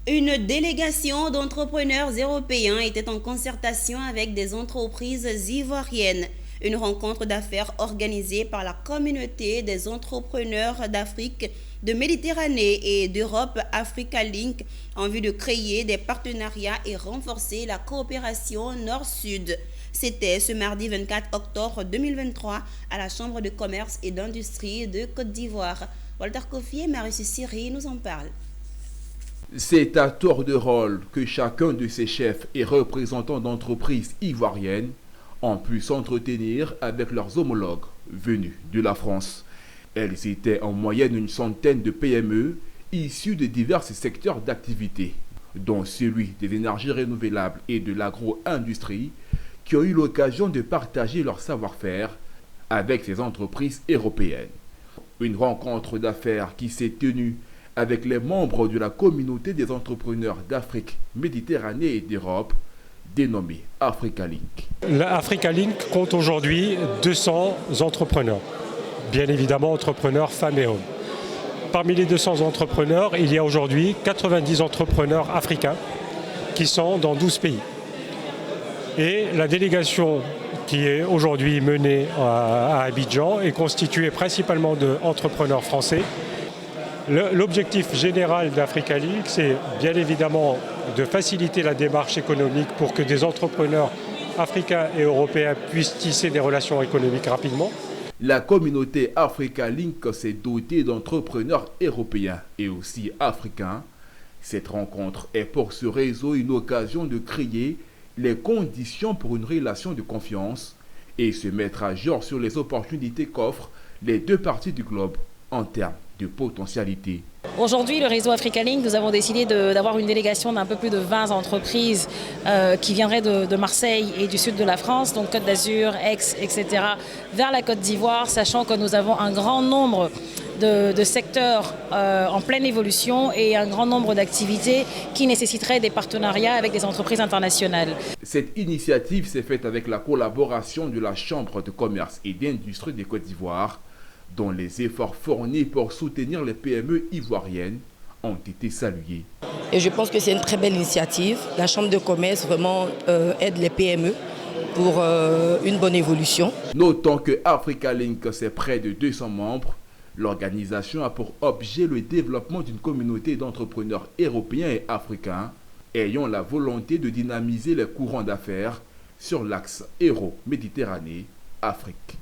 Une délégation d'entrepreneurs européens était en concertation avec des entreprises ivoiriennes. Une rencontre d'affaires organisée par la communauté des entrepreneurs d'Afrique, de Méditerranée et d'Europe Africa Link en vue de créer des partenariats et renforcer la coopération Nord-Sud. C'était ce mardi 24 octobre 2023 à la Chambre de commerce et d'industrie de Côte d'Ivoire. Walter Kofi et Marie Siri nous en parlent. C'est à tour de rôle que chacun de ces chefs et représentants d'entreprises ivoiriennes ont pu s'entretenir avec leurs homologues venus de la France. Elles étaient en moyenne une centaine de PME issues de divers secteurs d'activité, dont celui des énergies renouvelables et de l'agro-industrie, qui ont eu l'occasion de partager leur savoir-faire avec ces entreprises européennes. Une rencontre d'affaires qui s'est tenue avec les membres de la communauté des entrepreneurs d'Afrique, Méditerranée et d'Europe, dénommée Africa Link. L'Africa Link compte aujourd'hui 200 entrepreneurs, bien évidemment entrepreneurs femmes et hommes. Parmi les 200 entrepreneurs, il y a aujourd'hui 90 entrepreneurs africains qui sont dans 12 pays. Et la délégation qui est aujourd'hui menée à Abidjan est constituée principalement d'entrepreneurs français. L'objectif général d'Africa Link, c'est bien évidemment de faciliter la démarche économique pour que des entrepreneurs africains et européens puissent tisser des relations économiques rapidement. La communauté Africa Link s'est dotée d'entrepreneurs européens et aussi africains. Cette rencontre est pour ce réseau une occasion de créer les conditions pour une relation de confiance et se mettre à jour sur les opportunités qu'offrent les deux parties du globe en termes de potentialité. Aujourd'hui, le réseau Africa Link, nous avons décidé d'avoir une délégation d'un peu plus de 20 entreprises qui viendraient de Marseille et du sud de la France, donc Côte d'Azur, Aix, etc., vers la Côte d'Ivoire, sachant que nous avons un grand nombre de secteurs en pleine évolution et un grand nombre d'activités qui nécessiteraient des partenariats avec des entreprises internationales. Cette initiative s'est faite avec la collaboration de la Chambre de commerce et d'industrie de Côte d'Ivoire, dont les efforts fournis pour soutenir les PME ivoiriennes ont été salués. Et je pense que c'est une très belle initiative. La Chambre de commerce vraiment aide les PME pour une bonne évolution. Notons que Africa Link, c'est près de 200 membres. L'organisation a pour objet le développement d'une communauté d'entrepreneurs européens et africains ayant la volonté de dynamiser les courants d'affaires sur l'axe Euro-Méditerranée-Afrique.